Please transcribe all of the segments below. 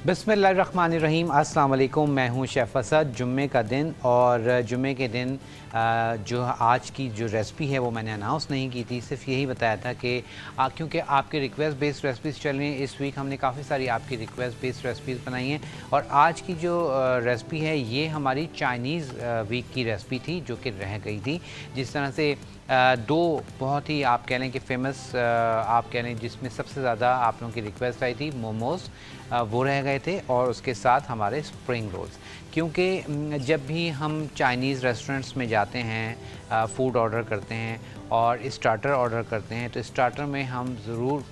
बिस्मिल्लाहिर्रहमानिर्रहीम। अस्सलाम वालेकुम। मैं हूँ शेफ़ असद। जुम्मे का दिन और जुम्मे के दिन जो आज की जो रेसिपी है वो मैंने अनाउंस नहीं की थी, सिर्फ यही बताया था कि क्योंकि आपके रिक्वेस्ट बेस्ड रेसिपीज़ चल रही हैं। इस वीक हमने काफ़ी सारी आपकी रिक्वेस्ट बेस्ड रेसिपीज़ बनाई हैं और आज की जो रेसिपी है ये हमारी चाइनीज़ वीक की रेसिपी थी जो कि रह गई थी। जिस तरह से दो बहुत ही आप कह लें कि फ़ेमस आप कह लें जिसमें सबसे ज़्यादा आप लोगों की रिक्वेस्ट आई थी मोमोज़, वो रह गए थे और उसके साथ हमारे स्प्रिंग रोल्स। क्योंकि जब भी हम चाइनीज़ रेस्टोरेंट्स में जाते हैं, फ़ूड ऑर्डर करते हैं और स्टार्टर ऑर्डर करते हैं तो स्टार्टर में हम ज़रूर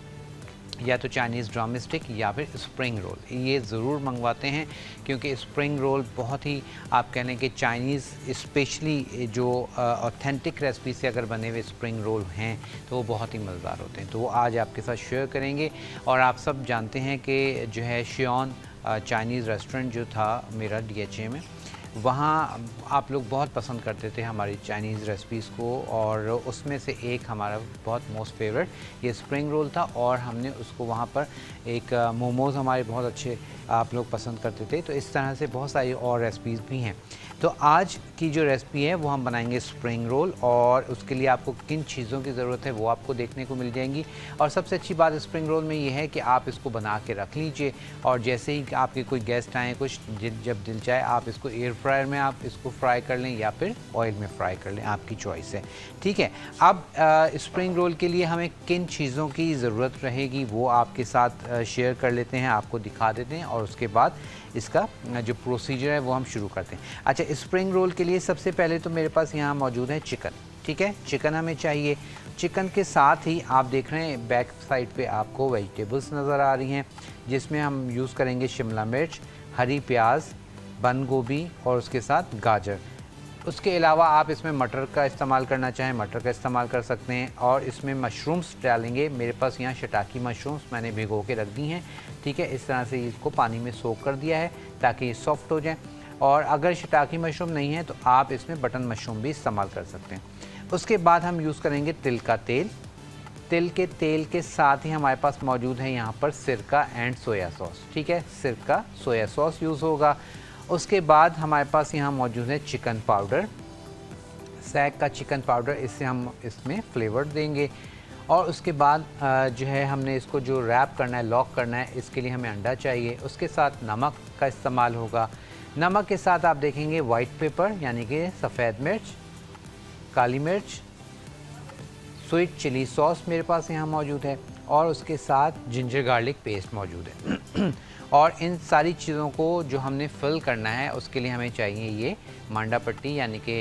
या तो चाइनीज़ ड्रमस्टिक या फिर स्प्रिंग रोल ये ज़रूर मंगवाते हैं, क्योंकि स्प्रिंग रोल बहुत ही आप कह लें कि चाइनीज़ स्पेशली जो ऑथेंटिक रेसिपी से अगर बने हुए स्प्रिंग रोल हैं तो वो बहुत ही मज़ेदार होते हैं। तो वो आज आपके साथ शेयर करेंगे। और आप सब जानते हैं कि जो है शियॉन चाइनीज़ रेस्टोरेंट जो था मेरा DHA में, वहाँ आप लोग बहुत पसंद करते थे हमारी चाइनीज़ रेसिपीज़ को और उसमें से एक हमारा बहुत मोस्ट फेवरेट ये स्प्रिंग रोल था और हमने उसको वहाँ पर एक मोमोज़ हमारे बहुत अच्छे आप लोग पसंद करते थे। तो इस तरह से बहुत सारी और रेसिपीज़ भी हैं। तो आज की जो रेसिपी है वो हम बनाएंगे स्प्रिंग रोल और उसके लिए आपको किन चीज़ों की ज़रूरत है वो आपको देखने को मिल जाएंगी। और सबसे अच्छी बात स्प्रिंग रोल में ये है कि आप इसको बना के रख लीजिए और जैसे ही आपके कोई गेस्ट आएँ कुछ जब दिल चाहे आप इसको एयर फ्रायर में आप इसको फ्राई कर लें या फिर ऑयल में फ्राई कर लें, आपकी चॉइस है। ठीक है, अब स्प्रिंग रोल के लिए हमें किन चीज़ों की ज़रूरत रहेगी वो आपके साथ शेयर कर लेते हैं, आपको दिखा देते हैं और उसके बाद इसका जो प्रोसीजर है वो हम शुरू करते हैं। अच्छा, स्प्रिंग रोल के लिए सबसे पहले तो मेरे पास यहाँ मौजूद है चिकन। ठीक है, चिकन हमें चाहिए। चिकन के साथ ही आप देख रहे हैं बैक साइड पे आपको वेजिटेबल्स नज़र आ रही हैं, जिसमें हम यूज़ करेंगे शिमला मिर्च, हरी प्याज, बंद गोभी और उसके साथ गाजर। उसके अलावा आप इसमें मटर का इस्तेमाल करना चाहें मटर का इस्तेमाल कर सकते हैं और इसमें मशरूम्स डालेंगे। मेरे पास यहाँ शिटाकी मशरूम्स मैंने भिगो के रख दी हैं। ठीक है, इस तरह से इसको पानी में सोक कर दिया है ताकि ये सॉफ्ट हो जाए। और अगर शिटाकी मशरूम नहीं है तो आप इसमें बटन मशरूम भी इस्तेमाल कर सकते हैं। उसके बाद हम यूज़ करेंगे तिल का तेल। तिल के तेल के साथ ही हमारे पास मौजूद है यहाँ पर सिरका एंड सोया सॉस। ठीक है, सिरका सोया सॉस यूज़ होगा। उसके बाद हमारे पास यहाँ मौजूद है चिकन पाउडर, सैग का चिकन पाउडर, इससे हम इसमें फ्लेवर देंगे। और उसके बाद जो है हमने इसको जो रैप करना है, लॉक करना है, इसके लिए हमें अंडा चाहिए। उसके साथ नमक का इस्तेमाल होगा। नमक के साथ आप देखेंगे वाइट पेपर यानी कि सफ़ेद मिर्च, काली मिर्च, स्वीट चिली सॉस मेरे पास यहाँ मौजूद है और उसके साथ जिंजर गार्लिक पेस्ट मौजूद है। और इन सारी चीज़ों को जो हमने फिल करना है उसके लिए हमें चाहिए ये मांडा पट्टी यानी कि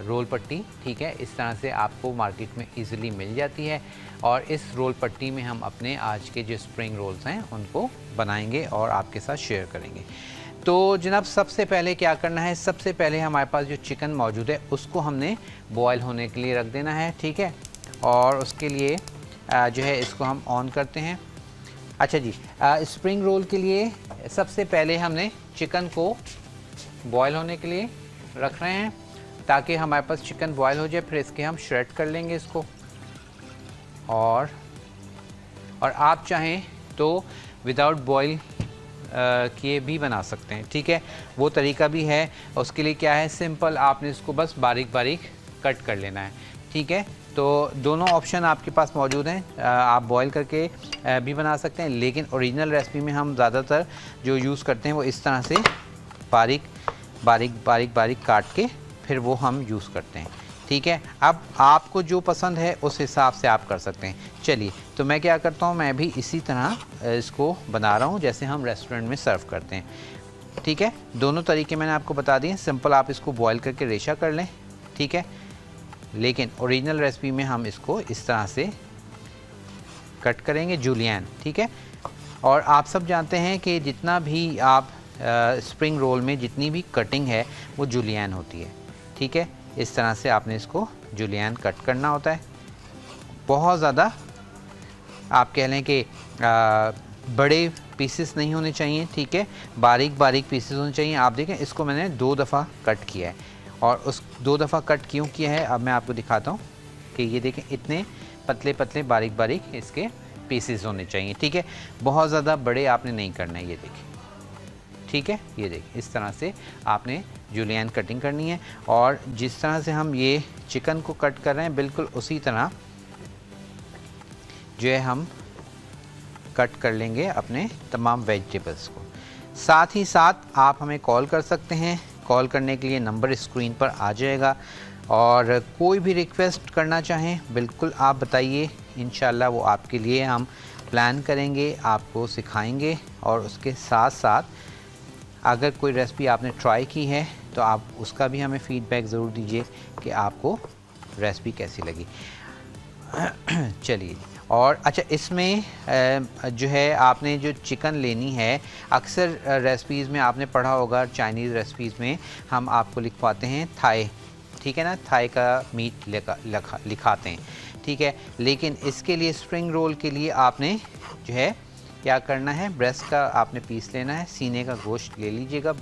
रोल पट्टी। ठीक है, इस तरह से आपको मार्केट में इजीली मिल जाती है और इस रोल पट्टी में हम अपने आज के जो स्प्रिंग रोल्स हैं उनको बनाएंगे और आपके साथ शेयर करेंगे। तो जनाब सबसे पहले क्या करना है, सबसे पहले हमारे पास जो चिकन मौजूद है उसको हमने बॉयल होने के लिए रख देना है। ठीक है, और उसके लिए जो है इसको हम ऑन करते हैं। अच्छा जी, स्प्रिंग रोल के लिए सबसे पहले हमने चिकन को बॉयल होने के लिए रख रहे हैं ताकि हमारे पास चिकन बॉयल हो जाए, फिर इसके हम श्रेड कर लेंगे इसको। और आप चाहें तो विदाउट बॉयल किए भी बना सकते हैं। ठीक है, वो तरीका भी है। उसके लिए क्या है, सिंपल आपने इसको बस बारीक बारीक कट कर लेना है। ठीक है, तो दोनों ऑप्शन आपके पास मौजूद हैं। आप बॉयल करके भी बना सकते हैं, लेकिन ओरिजिनल रेसिपी में हम ज़्यादातर जो यूज़ करते हैं वो इस तरह से बारीक बारीक बारीक बारीक काट के फिर वो हम यूज़ करते हैं। ठीक है, अब आपको जो पसंद है उस हिसाब से आप कर सकते हैं। चलिए, तो मैं क्या करता हूँ, मैं भी इसी तरह इसको बना रहा हूँ जैसे हम रेस्टोरेंट में सर्व करते हैं। ठीक है, दोनों तरीके मैंने आपको बता दिए। सिंपल आप इसको बॉयल करके रेशा कर लें। ठीक है, लेकिन ओरिजिनल रेसिपी में हम इसको इस तरह से कट करेंगे जूलियन। ठीक है, और आप सब जानते हैं कि जितना भी आप स्प्रिंग रोल में जितनी भी कटिंग है वो जूलियन होती है। ठीक है, इस तरह से आपने इसको जूलियन कट करना होता है। बहुत ज़्यादा आप कह लें कि बड़े पीसेस नहीं होने चाहिए। ठीक है, बारीक बारीक पीसेस होने चाहिए। आप देखें इसको मैंने 2 दफ़ा कट किया है और उस 2 दफ़ा कट क्यों किया है अब मैं आपको दिखाता हूँ कि ये देखें इतने पतले पतले बारीक बारीक इसके पीसेस होने चाहिए। ठीक है, बहुत ज़्यादा बड़े आपने नहीं करना है। ये देखें ठीक है, ये देखिए इस तरह से आपने जूलियन कटिंग करनी है। और जिस तरह से हम ये चिकन को कट कर रहे हैं बिल्कुल उसी तरह जो है हम कट कर लेंगे अपने तमाम वेजिटेबल्स को। साथ ही साथ आप हमें कॉल कर सकते हैं। कॉल करने के लिए नंबर स्क्रीन पर आ जाएगा, और कोई भी रिक्वेस्ट करना चाहें बिल्कुल आप बताइए, इंशाल्लाह वो आपके लिए हम प्लान करेंगे, आपको सिखाएंगे। और उसके साथ साथ अगर कोई रेसिपी आपने ट्राई की है तो आप उसका भी हमें फ़ीडबैक ज़रूर दीजिए कि आपको रेसिपी कैसी लगी। चलिए, और अच्छा इसमें जो है आपने जो चिकन लेनी है, अक्सर रेसिपीज़ में आपने पढ़ा होगा, चाइनीज़ रेसिपीज़ में हम आपको लिखवाते हैं थाई, ठीक है ना, थाई का मीट लिखाते हैं, ठीक है। लेकिन इसके लिए स्प्रिंग रोल के लिए आपने जो है क्या करना है, ब्रेस्ट का आपने पीस लेना है, सीने का गोश्त ले लीजिएगा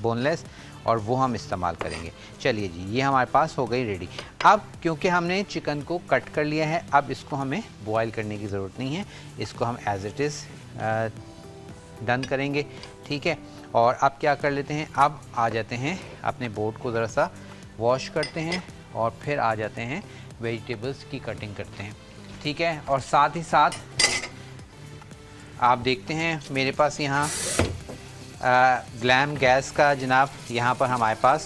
बोनलेस, और वो हम इस्तेमाल करेंगे। चलिए जी, ये हमारे पास हो गई रेडी। अब क्योंकि हमने चिकन को कट कर लिया है, अब इसको हमें बॉयल करने की ज़रूरत नहीं है, इसको हम एज़ इट इज़ डन करेंगे, ठीक है। और अब क्या कर लेते हैं, अब आ जाते हैं अपने बोर्ड को ज़रा सा वॉश करते हैं, और फिर आ जाते हैं वेजिटेबल्स की कटिंग करते हैं, ठीक है। और साथ ही साथ आप देखते हैं मेरे पास यहाँ ग्लैम गैस का जनाब यहाँ पर हमारे पास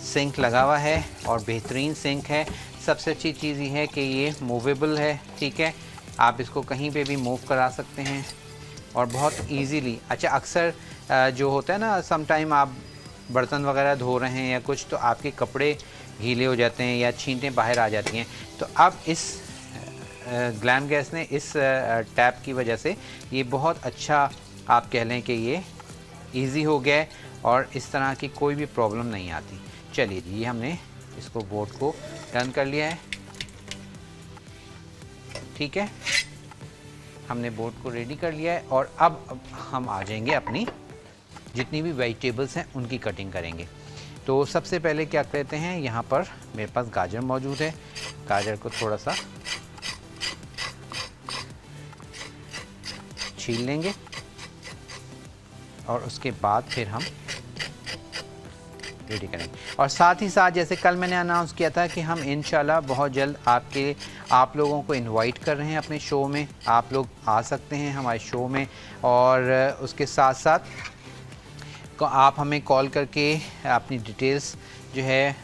सिंक लगा हुआ है, और बेहतरीन सिंक है। सबसे अच्छी चीज़ ये है कि ये मूवेबल है, ठीक है, आप इसको कहीं पे भी मूव करा सकते हैं और बहुत इजीली। अच्छा, अक्सर जो होता है ना, सम टाइम आप बर्तन वगैरह धो रहे हैं या कुछ, तो आपके कपड़े गीले हो जाते हैं या छींटें बाहर आ जाती हैं, तो अब इस ग्लैम गैस ने इस टैप की वजह से ये बहुत अच्छा, आप कह लें कि ये इजी हो गया है, और इस तरह की कोई भी प्रॉब्लम नहीं आती। चलिए जी, ये हमने इसको बोर्ड को टर्न कर लिया है, ठीक है, हमने बोर्ड को रेडी कर लिया है। और अब हम आ जाएंगे अपनी जितनी भी वेजिटेबल्स हैं उनकी कटिंग करेंगे। तो सबसे पहले क्या करते हैं, यहाँ पर मेरे पास गाजर मौजूद है, गाजर को थोड़ा सा छील लेंगे, और उसके बाद फिर हम रेडी करेंगे। और साथ ही साथ जैसे कल मैंने अनाउंस किया था कि हम इंशाल्लाह बहुत जल्द आप लोगों को इनवाइट कर रहे हैं अपने शो में, आप लोग आ सकते हैं हमारे शो में। और उसके साथ साथ आप हमें कॉल करके अपनी डिटेल्स जो है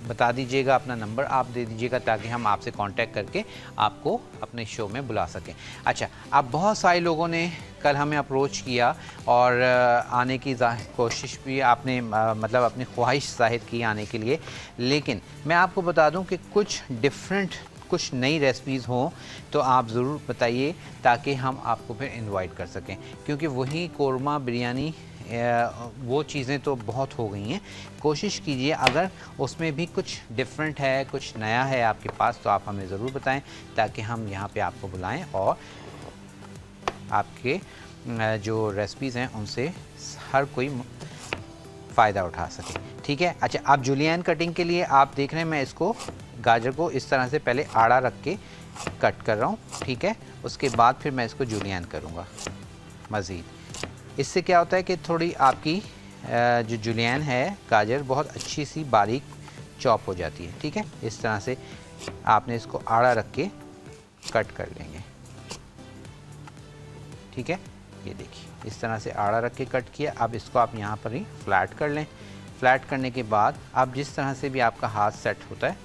बता दीजिएगा, अपना नंबर आप दे दीजिएगा, ताकि हम आपसे कांटेक्ट करके आपको अपने शो में बुला सकें। अच्छा, अब बहुत सारे लोगों ने कल हमें अप्रोच किया और आने की कोशिश भी आपने मतलब अपनी ख्वाहिश जाहिर की आने के लिए, लेकिन मैं आपको बता दूं कि कुछ डिफरेंट, कुछ नई रेसिपीज़ हों तो आप ज़रूर बताइए, ताकि हम आपको फिर इनवाइट कर सकें, क्योंकि वही कोरमा बिरयानी वो चीज़ें तो बहुत हो गई हैं। कोशिश कीजिए अगर उसमें भी कुछ डिफरेंट है, कुछ नया है आपके पास, तो आप हमें ज़रूर बताएं, ताकि हम यहाँ पे आपको बुलाएं और आपके जो रेसिपीज़ हैं उनसे हर कोई फ़ायदा उठा सके, ठीक है। अच्छा, आप जूलियन कटिंग के लिए आप देख रहे हैं, मैं इसको गाजर को इस तरह से पहले आड़ा रख के कट कर रहा हूँ, ठीक है। उसके बाद फिर मैं इसको जूलियन करूँगा मज़ीद। इससे क्या होता है कि थोड़ी आपकी जो जूलियन है गाजर बहुत अच्छी सी बारीक चॉप हो जाती है, ठीक है। इस तरह से आपने इसको आड़ा रख के कट कर लेंगे, ठीक है। ये देखिए इस तरह से आड़ा रख के कट किया। अब इसको आप यहाँ पर ही फ्लैट कर लें। फ्लैट करने के बाद आप जिस तरह से भी आपका हाथ सेट होता है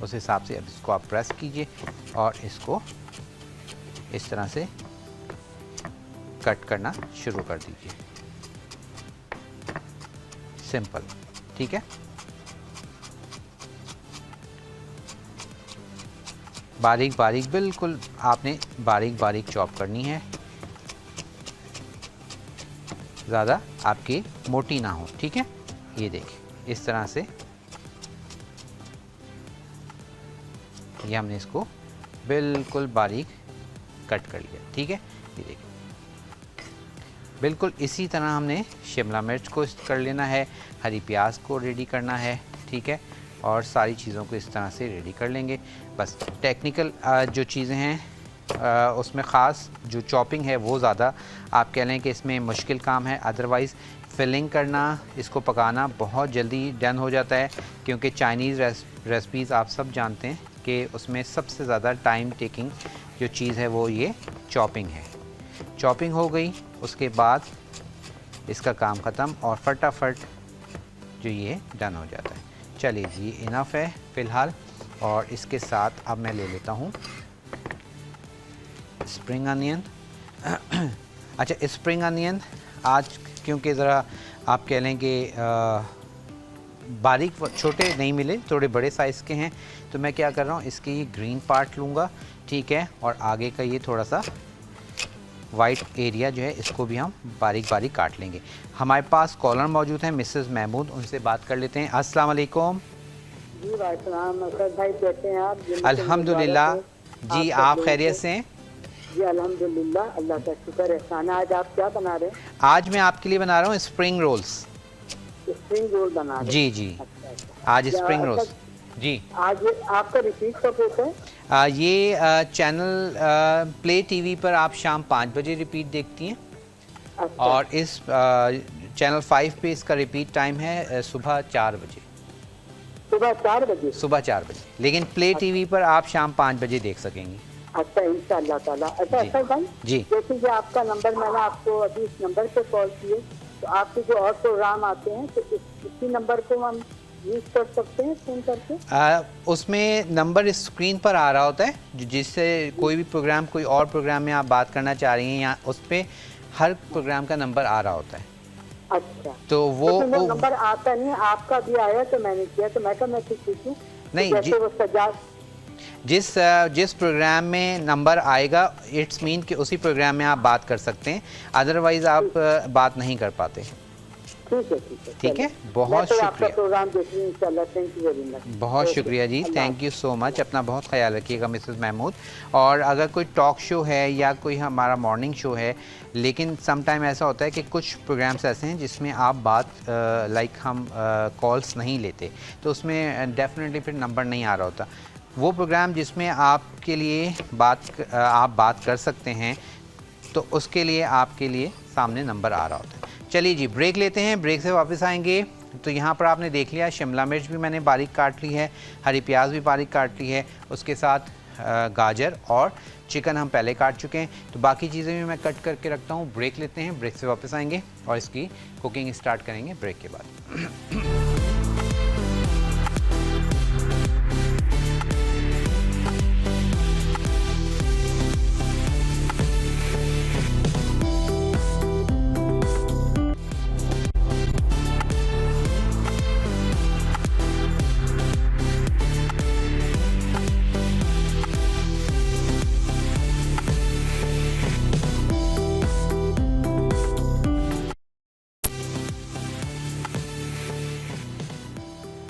उस हिसाब से अब इसको आप प्रेस कीजिए और इसको इस तरह से कट करना शुरू कर दीजिए, सिंपल, ठीक है। बारीक बारीक, बिल्कुल आपने बारीक बारीक चॉप करनी है, ज़्यादा आपकी मोटी ना हो, ठीक है। ये देखिए इस तरह से ये हमने इसको बिल्कुल बारीक कट कर लिया, ठीक है। ये देखिए बिल्कुल इसी तरह हमने शिमला मिर्च को कर लेना है, हरी प्याज को रेडी करना है, ठीक है। और सारी चीज़ों को इस तरह से रेडी कर लेंगे। बस टेक्निकल जो चीज़ें हैं उसमें ख़ास जो चॉपिंग है वो ज़्यादा आप कह लें कि इसमें मुश्किल काम है। अदरवाइज़ फिलिंग करना, इसको पकाना बहुत जल्दी डन हो जाता है, क्योंकि चाइनीज़ रेसिपीज़ आप सब जानते हैं कि उसमें सबसे ज़्यादा टाइम टेकिंग जो चीज़ है वो ये चॉपिंग है। चॉपिंग हो गई, उसके बाद इसका काम ख़त्म और फटाफट जो ये डन हो जाता है। चलिए जी, इनफ है फ़िलहाल। और इसके साथ अब मैं ले लेता हूँ स्प्रिंग अनियन। अच्छा, स्प्रिंग अनियन आज क्योंकि ज़रा आप कह लें कि बारीक छोटे नहीं मिले, थोड़े बड़े साइज़ के हैं, तो मैं क्या कर रहा हूँ, इसके ये ग्रीन पार्ट लूँगा, ठीक है, और आगे का ये थोड़ा सा वाइट एरिया जो है इसको भी हम बारीक बारीक काट लेंगे। हमारे पास कॉलर मौजूद हैं मिसेस महमूद, उनसे बात कर लेते हैं। अस्सलाम वालेकुम। जी वालेकुम भाई, कैसे हैं आप? अल्हम्दुलिल्लाह जी, आप खैरियत से हैं? जी अल्हम्दुलिल्लाह, अल्लाह का शुक्र एहसान है। आज आप क्या बना रहे हैं? आज मैं आपके लिए बना रहा हूँ स्प्रिंग रोल्स। स्प्रिंग रोल बना रहे हैं? जी जी। अच्छा। आज स्प्रिंग रोल्स जी। आज आपका रिपीट कब होता है? ये चैनल प्ले टीवी पर आप शाम 5 बजे रिपीट देखती हैं। अच्छा। और इस चैनल 5 पे इसका रिपीट टाइम है सुबह 4 बजे। सुबह 4 बजे? सुबह 4 बजे, लेकिन प्ले टीवी पर आप शाम 5 बजे देख सकेंगी। अच्छा, इंशाअल्लाह ताला। अच्छा जी। अच्छा भाई जी। जैसे कि आपका नंबर, मैंने आपको अभी इस नंबर पे कॉल किए, तो आपके जो और प्रोग्राम आते हैं तो इसी नंबर को हम यूज़ कर सकते हैं फ़ोन करके? उसमें नंबर स्क्रीन पर आ रहा होता है, जिससे कोई भी प्रोग्राम, कोई और प्रोग्राम में आप बात करना चाह रही हैं, या उस पर हर प्रोग्राम का नंबर आ रहा होता है। अच्छा, तो वो नंबर आता नहीं, आपका भी आया तो मैंने किया, तो मैं कहा मैं कुछ पूछूं। नहीं, जैसे वो सजाद, जिस प्रोग्राम में नंबर आएगा इट्स मीन कि उसी प्रोग्राम में आप बात कर सकते हैं, अदरवाइज़ आप बात नहीं कर पाते। ठीक है, बहुत शुक्रिया। प्रोग्राम देखिए इंशाल्लाह। Thank you very much. बहुत शुक्रिया जी, थैंक यू सो मच। अपना बहुत ख्याल रखिएगा मिसेस महमूद। और अगर कोई टॉक शो है या कोई हमारा मॉर्निंग शो है, लेकिन सम टाइम ऐसा होता है कि कुछ प्रोग्राम्स ऐसे हैं जिसमें आप बात लाइक हम कॉल्स नहीं लेते, तो उसमें डेफिनेटली फिर नंबर नहीं आ रहा होता। वो प्रोग्राम जिसमें आपके लिए आप बात कर सकते हैं, तो उसके लिए आपके लिए सामने नंबर आ रहा होता है। चलिए जी, ब्रेक लेते हैं, ब्रेक से वापस आएंगे। तो यहाँ पर आपने देख लिया, शिमला मिर्च भी मैंने बारीक काट ली है, हरी प्याज भी बारीक काट ली है, उसके साथ गाजर और चिकन हम पहले काट चुके हैं। तो बाकी चीज़ें भी मैं कट करके रखता हूँ। ब्रेक लेते हैं, ब्रेक से वापस आएंगे और इसकी कुकिंग स्टार्ट करेंगे ब्रेक के बाद।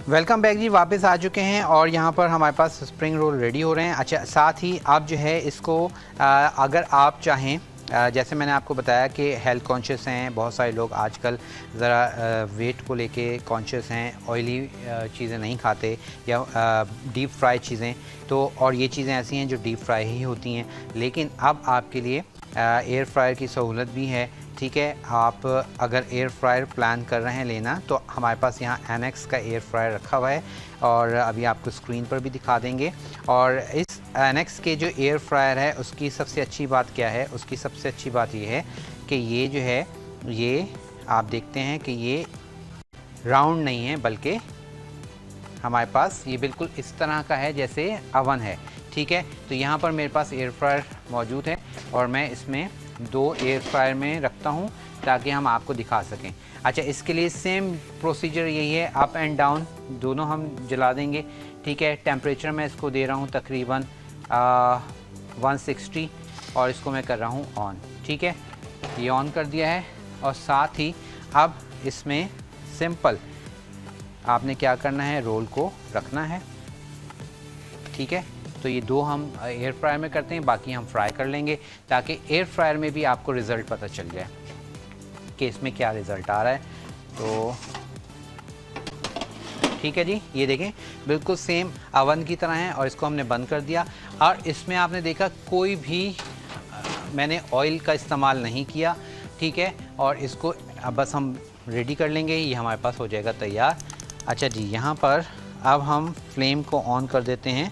वेलकम बैक जी, वापस आ चुके हैं और यहाँ पर हमारे पास स्प्रिंग रोल रेडी हो रहे हैं। अच्छा, साथ ही आप जो है इसको अगर आप चाहें, जैसे मैंने आपको बताया कि हेल्थ कॉन्शियस हैं बहुत सारे लोग आजकल, ज़रा वेट को लेके कॉन्शियस हैं, ऑयली चीज़ें नहीं खाते या डीप फ्राई चीज़ें, तो और ये चीज़ें ऐसी हैं जो डीप फ्राई ही होती हैं। लेकिन अब आपके लिए एयर फ्रायर की सहूलत भी है। ठीक है, आप अगर एयर फ्रायर प्लान कर रहे हैं लेना, तो हमारे पास यहाँ एनेक्स का एयर फ्रायर रखा हुआ है और अभी आपको स्क्रीन पर भी दिखा देंगे। और इस एनेक्स के जो एयर फ्रायर है उसकी सबसे अच्छी बात क्या है? उसकी सबसे अच्छी बात ये है कि ये जो है, ये आप देखते हैं कि ये राउंड नहीं है, बल्कि हमारे पास ये बिल्कुल इस तरह का है जैसे अवन है। ठीक है, तो यहाँ पर मेरे पास एयर फ्रायर मौजूद है और मैं इसमें 2 एयर फ्रायर में रखता हूँ ताकि हम आपको दिखा सकें। अच्छा, इसके लिए सेम प्रोसीजर यही है, अप एंड डाउन दोनों हम जला देंगे। ठीक है, टेम्परेचर मैं इसको दे रहा हूँ तकरीबन 160 और इसको मैं कर रहा हूँ ऑन। ठीक है, ये ऑन कर दिया है। और साथ ही अब इसमें सिंपल आपने क्या करना है, रोल को रखना है। ठीक है, तो ये 2 हम एयर फ्रायर में करते हैं, बाकी हम फ्राई कर लेंगे ताकि एयर फ्रायर में भी आपको रिज़ल्ट पता चल जाए कि इसमें क्या रिज़ल्ट आ रहा है। तो ठीक है जी, ये देखें बिल्कुल सेम अवन की तरह है और इसको हमने बंद कर दिया। और इसमें आपने देखा कोई भी मैंने ऑयल का इस्तेमाल नहीं किया, ठीक है। और इसको अब बस हम रेडी कर लेंगे, ये हमारे पास हो जाएगा तैयार। अच्छा जी, यहाँ पर अब हम फ्लेम को ऑन कर देते हैं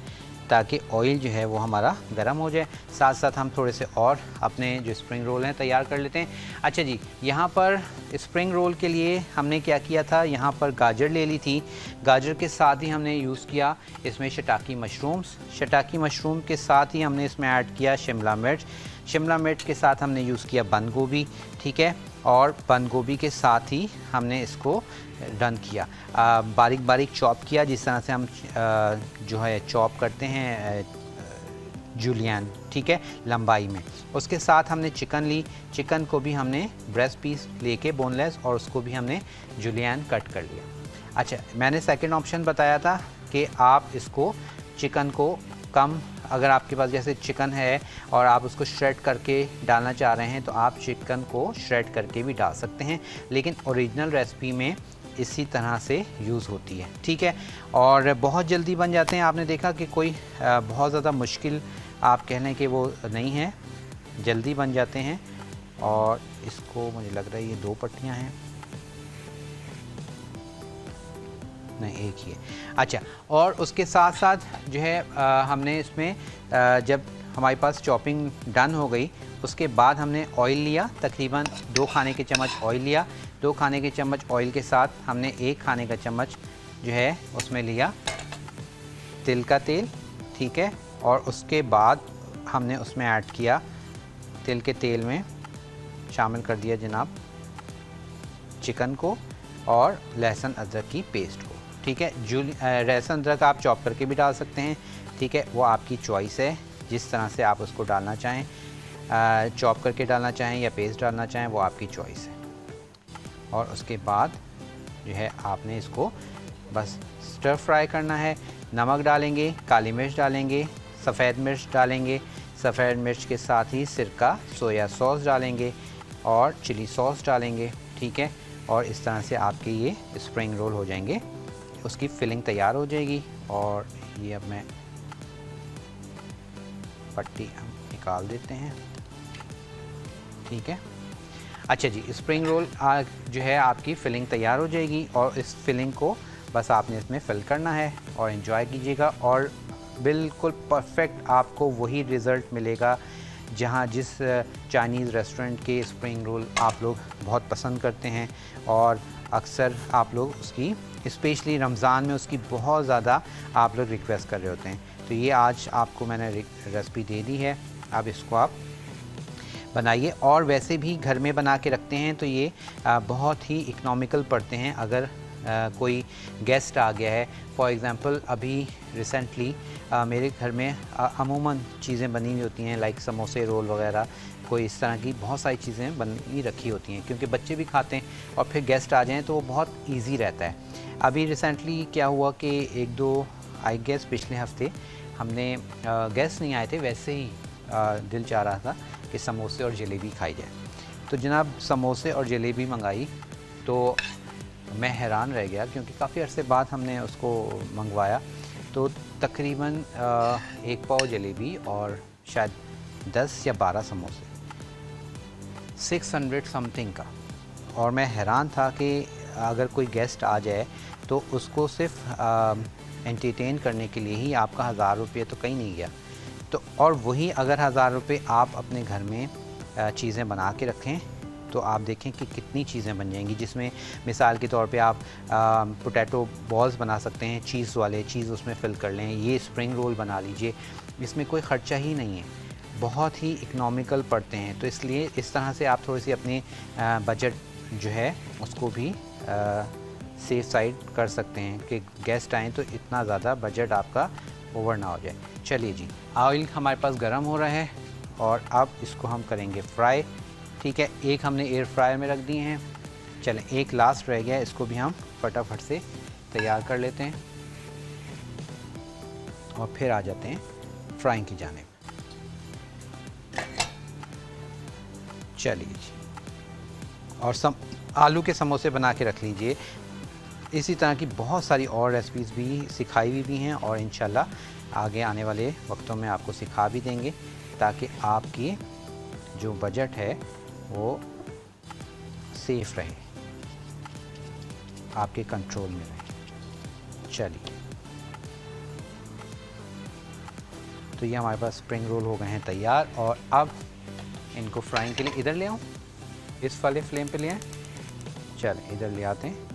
ताकि ऑयल जो है वो हमारा गर्म हो जाए। साथ साथ हम थोड़े से और अपने जो स्प्रिंग रोल हैं तैयार कर लेते हैं। अच्छा जी, यहाँ पर स्प्रिंग रोल के लिए हमने क्या किया था, यहाँ पर गाजर ले ली थी। गाजर के साथ ही हमने यूज़ किया इसमें शिटाकी मशरूम्स। शिटाकी मशरूम के साथ ही हमने इसमें ऐड किया शिमला मिर्च। शिमला मिर्च के साथ हमने यूज़ किया बंद गोभी, ठीक है। और बंद गोभी के साथ ही हमने इसको डन किया, बारीक बारीक चॉप किया, जिस तरह से हम जो है चॉप करते हैं जूलियन, ठीक है, लंबाई में। उसके साथ हमने चिकन ली, चिकन को भी हमने ब्रेस्ट पीस लेके बोनलेस और उसको भी हमने जूलियन कट कर लिया। अच्छा, मैंने सेकंड ऑप्शन बताया था कि आप इसको चिकन को कम, अगर आपके पास जैसे चिकन है और आप उसको श्रेड करके डालना चाह रहे हैं तो आप चिकन को श्रेड करके भी डाल सकते हैं, लेकिन ओरिजिनल रेसिपी में इसी तरह से यूज़ होती है, ठीक है। और बहुत जल्दी बन जाते हैं, आपने देखा कि कोई बहुत ज़्यादा मुश्किल आप कह लें कि वो नहीं है, जल्दी बन जाते हैं। और इसको मुझे लग रहा है ये 2 पट्टियाँ हैं, नहीं एक ही है। अच्छा, और उसके साथ साथ जो है हमने इसमें जब हमारे पास चॉपिंग डन हो गई उसके बाद हमने ऑयल लिया, तकरीबन 2 खाने के चम्मच ऑयल लिया। 2 खाने के चम्मच ऑयल के साथ हमने 1 खाने का चम्मच जो है उसमें लिया तिल का तेल, ठीक है। और उसके बाद हमने उसमें ऐड किया, तिल के तेल में शामिल कर दिया जनाब चिकन को और लहसुन अदरक की पेस्ट को, ठीक है। लहसुन अदरक आप चॉप करके भी डाल सकते हैं, ठीक है, वो आपकी चॉइस है, जिस तरह से आप उसको डालना चाहें, चॉप करके डालना चाहें या पेस्ट डालना चाहें, वो आपकी चॉइस है। और उसके बाद जो है आपने इसको बस स्टर फ्राई करना है। नमक डालेंगे, काली मिर्च डालेंगे, सफ़ेद मिर्च डालेंगे, सफ़ेद मिर्च के साथ ही सिरका, सोया सॉस डालेंगे और चिली सॉस डालेंगे, ठीक है। और इस तरह से आपके ये स्प्रिंग रोल हो जाएंगे, उसकी फिलिंग तैयार हो जाएगी। और ये अब मैं पट्टी निकाल देते हैं, ठीक है। अच्छा जी, स्प्रिंग रोल जो है आपकी फिलिंग तैयार हो जाएगी और इस फिलिंग को बस आपने इसमें फिल करना है और एंजॉय कीजिएगा। और बिल्कुल परफेक्ट आपको वही रिज़ल्ट मिलेगा जहाँ जिस चाइनीज़ रेस्टोरेंट के स्प्रिंग रोल आप लोग बहुत पसंद करते हैं और अक्सर आप लोग उसकी, स्पेशली रमज़ान में उसकी बहुत ज़्यादा आप लोग रिक्वेस्ट कर रहे होते हैं। तो ये आज आपको मैंने रेसिपी दे दी है, अब इसको आप बनाइए। और वैसे भी घर में बना के रखते हैं तो ये बहुत ही इकोनॉमिकल पड़ते हैं। अगर कोई गेस्ट आ गया है, फॉर एग्ज़ाम्पल अभी रिसेंटली मेरे घर में अमूमन चीज़ें बनी हुई होती हैं, लाइक समोसे, रोल वगैरह, कोई इस तरह की बहुत सारी चीज़ें बनी रखी होती हैं, क्योंकि बच्चे भी खाते हैं और फिर गेस्ट आ जाएँ तो वो बहुत ईजी रहता है। अभी रिसेंटली क्या हुआ कि 1-2 आई गेस पिछले हफ्ते हमने गेस्ट नहीं आए थे, वैसे ही दिल चाह रहा था कि समोसे और जलेबी खाई जाए, तो जनाब समोसे और जलेबी मंगाई। तो मैं हैरान रह गया क्योंकि काफ़ी अरसे बाद हमने उसको मंगवाया, तो तकरीबन 1 पाव जलेबी और शायद 10 या 12 समोसे, 600 समथिंग का। और मैं हैरान था कि अगर कोई गेस्ट आ जाए तो उसको सिर्फ एंटरटेन करने के लिए ही आपका 1000 रुपये तो कहीं नहीं गया। तो और वही अगर 1000 रुपये आप अपने घर में चीज़ें बना के रखें तो आप देखें कि कितनी चीज़ें बन जाएंगी, जिसमें मिसाल के तौर पे आप पोटैटो बॉल्स बना सकते हैं, चीज़ वाले, चीज़ उसमें फ़िल कर लें। ये स्प्रिंग रोल बना लीजिए, इसमें कोई ख़र्चा ही नहीं है, बहुत ही इकनॉमिकल पड़ते हैं। तो इसलिए इस तरह से आप थोड़ी सी अपनी बजट जो है उसको भी सेफ साइड कर सकते हैं कि गेस्ट आएँ तो इतना ज़्यादा बजट आपका ओवर ना हो जाए। चलिए जी, ऑयल हमारे पास गर्म हो रहा है और अब इसको हम करेंगे फ्राई, ठीक है। एक हमने एयर फ्रायर में रख दिए हैं, चलें एक लास्ट रह गया है, इसको भी हम फटाफट से तैयार कर लेते हैं और फिर आ जाते हैं फ्राइंग की जानिब। चलिए जी, और आलू के समोसे बना के रख लीजिए, इसी तरह की बहुत सारी और रेसिपीज़ भी सिखाई हुई भी हैं और इंशाल्लाह आगे आने वाले वक्तों में आपको सिखा भी देंगे, ताकि आपकी जो बजट है वो सेफ़ रहे, आपके कंट्रोल में रहे। चलिए, तो ये हमारे पास स्प्रिंग रोल हो गए हैं तैयार, और अब इनको फ्राइंग के लिए इधर ले आऊँ, इस वाले फ्लेम पे ले आएँ। चल इधर ले आते हैं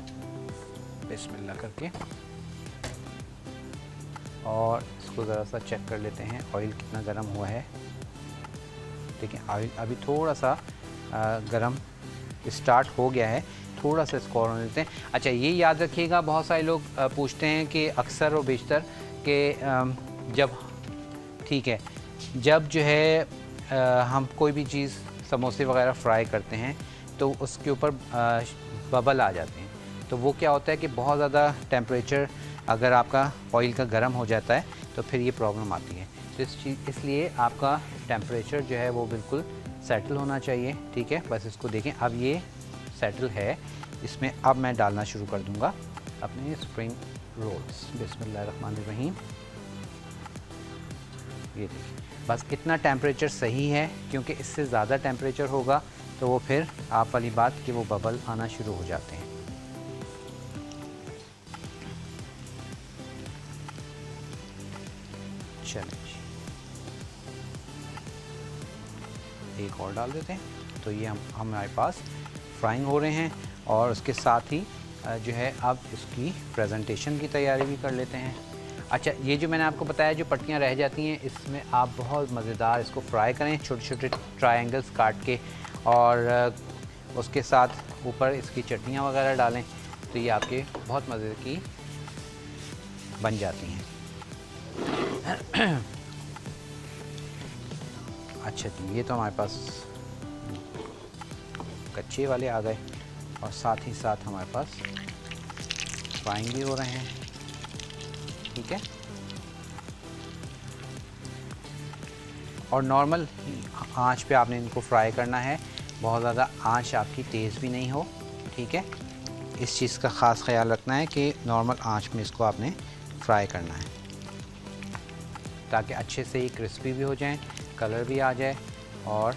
बिस्मिल्लाह करके, और इसको ज़रा सा चेक कर लेते हैं ऑयल कितना गर्म हुआ है। देखिए ऑयल अभी थोड़ा सा गर्म स्टार्ट हो गया है, थोड़ा सा इसको और होने देते हैं। अच्छा, ये याद रखिएगा, बहुत सारे लोग पूछते हैं कि अक्सर और बेशतर कि जब ठीक है जब जो है हम कोई भी चीज़ समोसे वगैरह फ्राई करते हैं तो उसके ऊपर बबल आ जाते हैं, तो वो क्या होता है कि बहुत ज़्यादा टेम्परेचर अगर आपका ऑयल का गर्म हो जाता है तो फिर ये प्रॉब्लम आती है। तो इसलिए आपका टेम्परेचर जो है वो बिल्कुल सेटल होना चाहिए। ठीक है, बस इसको देखें, अब ये सेटल है। इसमें अब मैं डालना शुरू कर दूंगा अपने स्प्रिंग रोल्स। बिस्मिल्लाहिर्रहमानिर्रहीम। ये देखिए, बस इतना टेम्परेचर सही है, क्योंकि इससे ज़्यादा टेम्परेचर होगा तो वो फिर आप वाली बात कि वो बबल आना शुरू हो जाते हैं। चलिए एक और डाल देते हैं। तो ये हमारे पास फ्राइंग हो रहे हैं, और उसके साथ ही जो है अब इसकी प्रेजेंटेशन की तैयारी भी कर लेते हैं। अच्छा, ये जो मैंने आपको बताया जो पट्टियाँ रह जाती हैं, इसमें आप बहुत मज़ेदार इसको फ्राई करें, छोटे छोटे ट्रायंगल्स काट के, और उसके साथ ऊपर इसकी चटनियाँ वगैरह डालें, तो ये आपके बहुत मज़े की बन जाती हैं। अच्छा जी, ये तो हमारे पास कच्चे वाले आ गए, और साथ ही साथ हमारे पास फ्राइंग भी हो रहे हैं। ठीक है, और नॉर्मल आंच पे आपने इनको फ्राई करना है, बहुत ज़्यादा आंच आपकी तेज़ भी नहीं हो। ठीक है, इस चीज़ का ख़ास ख्याल रखना है कि नॉर्मल आंच में इसको आपने फ्राई करना है, ताकि अच्छे से ये क्रिस्पी भी हो जाएं, कलर भी आ जाए। और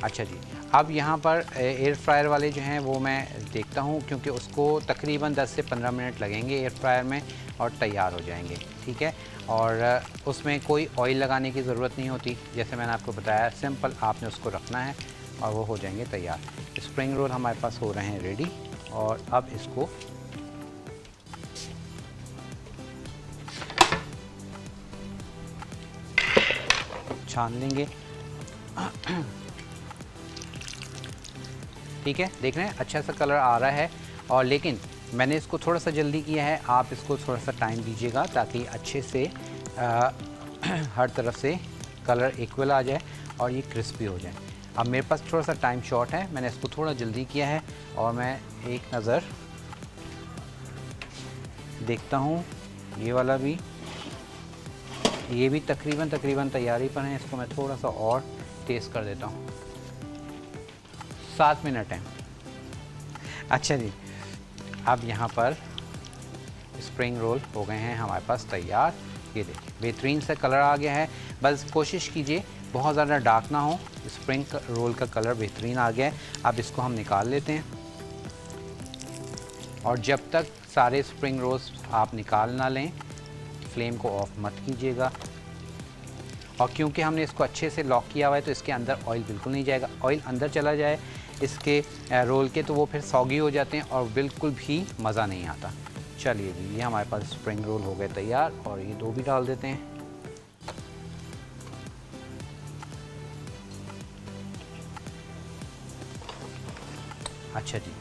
अच्छा जी, अब यहाँ पर एयर फ्रायर वाले जो हैं वो मैं देखता हूँ, क्योंकि उसको तकरीबन 10 से 15 मिनट लगेंगे एयर फ्रायर में, और तैयार हो जाएंगे। ठीक है, और उसमें कोई ऑयल लगाने की ज़रूरत नहीं होती, जैसे मैंने आपको बताया, सिंपल आपने उसको रखना है और वो हो जाएंगे तैयार। स्प्रिंग रोल हमारे पास हो रहे हैं रेडी, और अब इसको छान लेंगे। ठीक है, देख रहे हैं अच्छा सा कलर आ रहा है, और लेकिन मैंने इसको थोड़ा सा जल्दी किया है, आप इसको थोड़ा सा टाइम दीजिएगा ताकि अच्छे से हर तरफ से कलर इक्वल आ जाए और ये क्रिस्पी हो जाए। अब मेरे पास थोड़ा सा टाइम शॉर्ट है, मैंने इसको थोड़ा जल्दी किया है, और मैं एक नज़र देखता हूँ। ये वाला भी, ये भी तकरीबन तैयारी पर है। इसको मैं थोड़ा सा और टेस्ट कर देता हूँ। 7 मिनट हैं। अच्छा जी, अब यहाँ पर स्प्रिंग रोल हो गए हैं हमारे पास तैयार। ये देखिए, बेहतरीन सा कलर आ गया है। बस कोशिश कीजिए बहुत ज़्यादा डार्क ना हो। स्प्रिंग रोल का कलर बेहतरीन आ गया है। अब इसको हम निकाल लेते हैं, और जब तक सारे स्प्रिंग रोल्स आप निकाल ना लें, फ्लेम को ऑफ मत कीजिएगा। और क्योंकि हमने इसको अच्छे से लॉक किया हुआ है, तो इसके अंदर ऑयल बिल्कुल नहीं जाएगा। ऑयल अंदर चला जाए इसके रोल के, तो वो फिर सॉगी हो जाते हैं और बिल्कुल भी मज़ा नहीं आता। चलिए जी, ये हमारे पास स्प्रिंग रोल हो गए तैयार, और ये 2 भी डाल देते हैं। अच्छा जी,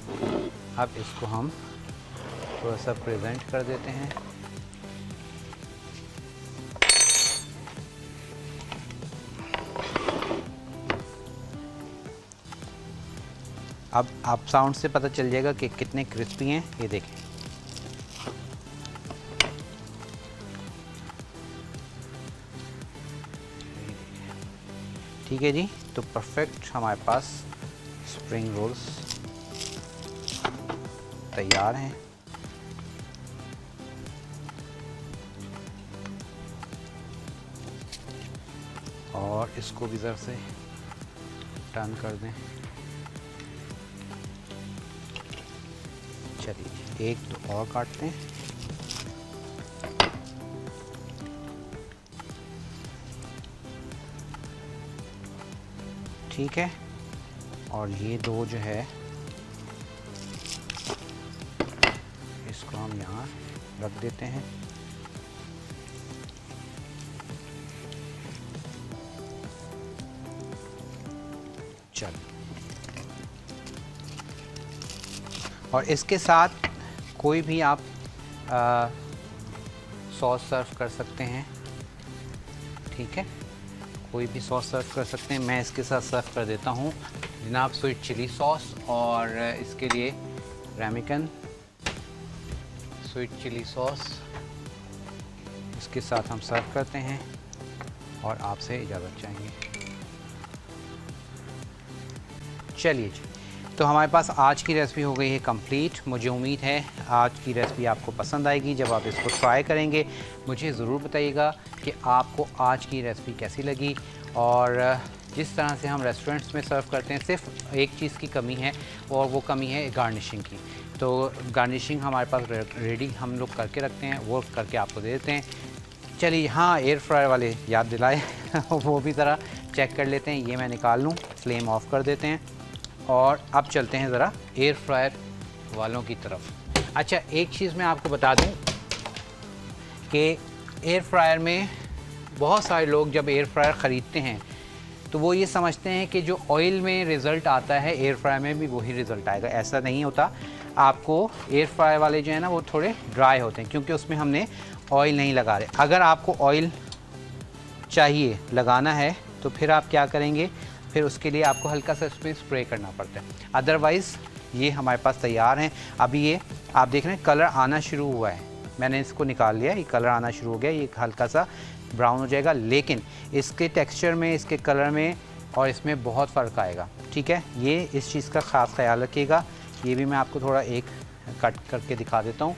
अब इसको हम थोड़ा सा प्रेजेंट कर देते हैं। अब आप साउंड से पता चल जाएगा कि कितने क्रिस्पी हैं। ये देखें, ठीक है जी। तो परफेक्ट हमारे पास स्प्रिंग रोल्स तैयार हैं। और इसको भी ज़रा से टर्न कर दें। चलिए एक तो और काटते हैं। ठीक है, और ये दो जो है इसको हम यहाँ रख देते हैं। चल, और इसके साथ कोई भी आप सॉस सर्व कर सकते हैं। ठीक है, कोई भी सॉस सर्व कर सकते हैं। मैं इसके साथ सर्व कर देता हूँ जनाब स्वीट चिली सॉस, और इसके लिए रेमिकन स्वीट चिली सॉस इसके साथ हम सर्व करते हैं और आपसे इजाज़त चाहेंगे। चलिए जी, तो हमारे पास आज की रेसिपी हो गई है कंप्लीट। मुझे उम्मीद है आज की रेसिपी आपको पसंद आएगी। जब आप इसको ट्राई करेंगे मुझे ज़रूर बताइएगा कि आपको आज की रेसिपी कैसी लगी। और जिस तरह से हम रेस्टोरेंट्स में सर्व करते हैं, सिर्फ एक चीज़ की कमी है और वो कमी है गार्निशिंग की। तो गार्निशिंग हमारे पास रेडी हम लोग करके रखते हैं, वो करके आपको दे देते हैं। चलिए, हाँ, एयर फ्रायर वाले याद दिलाए वो भी ज़रा चेक कर लेते हैं। ये मैं निकाल लूँ, फ्लेम ऑफ कर देते हैं और अब चलते हैं ज़रा एयर फ्रायर वालों की तरफ। अच्छा, एक चीज़ मैं आपको बता दूं कि एयर फ्रायर में बहुत सारे लोग जब एयर फ्रायर ख़रीदते हैं तो वो ये समझते हैं कि जो ऑयल में रिज़ल्ट आता है एयर फ्रायर में भी वही रिज़ल्ट आएगा। ऐसा नहीं होता। आपको एयर फ्रायर वाले जो है ना वो थोड़े ड्राई होते हैं क्योंकि उसमें हमने ऑयल नहीं लगा रहे। अगर आपको ऑयल चाहिए, लगाना है, तो फिर आप क्या करेंगे, फिर उसके लिए आपको हल्का सा इसमें स्प्रे करना पड़ता है। अदरवाइज़ ये हमारे पास तैयार हैं। अभी ये आप देख रहे हैं कलर आना शुरू हुआ है। मैंने इसको निकाल लिया, ये कलर आना शुरू हो गया। ये हल्का सा ब्राउन हो जाएगा, लेकिन इसके टेक्सचर में, इसके कलर में और इसमें बहुत फ़र्क आएगा। ठीक है, ये इस चीज़ का ख़ास ख्याल रखिएगा। ये भी मैं आपको थोड़ा एक कट करके दिखा देता हूँ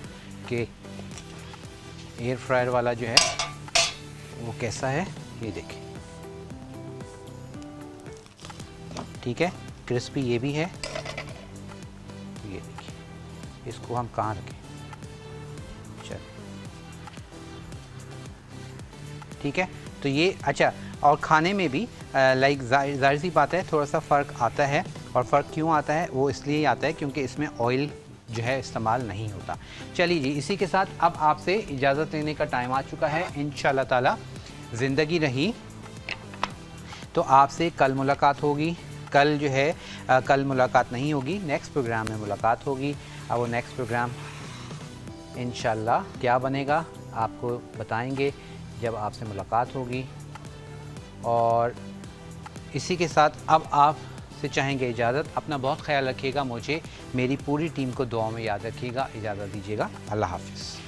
कि एयर फ्रायर वाला जो है वो कैसा है। ये देखिए, ठीक है, क्रिस्पी ये भी है। ये देखिए, इसको हम कहाँ रखें, चल, ठीक है। तो ये अच्छा, और खाने में भी लाइक ज़ाहिर सी बात है थोड़ा सा फ़र्क आता है। और फ़र्क क्यों आता है, वो इसलिए आता है क्योंकि इसमें ऑयल जो है इस्तेमाल नहीं होता। चलिए जी, इसी के साथ अब आपसे इजाज़त लेने का टाइम आ चुका है। इंशाल्लाह ताला ज़िंदगी रही तो आपसे कल मुलाकात होगी। कल जो है कल मुलाकात नहीं होगी, नेक्स्ट प्रोग्राम में मुलाकात होगी। अब वो नेक्स्ट प्रोग्राम इंशाल्लाह क्या बनेगा आपको बताएंगे जब आपसे मुलाकात होगी। और इसी के साथ अब आपसे चाहेंगे इजाज़त। अपना बहुत ख्याल रखिएगा। मुझे मेरी पूरी टीम को दुआ में याद रखिएगा। इजाज़त दीजिएगा। अल्लाह हाफ़िज़।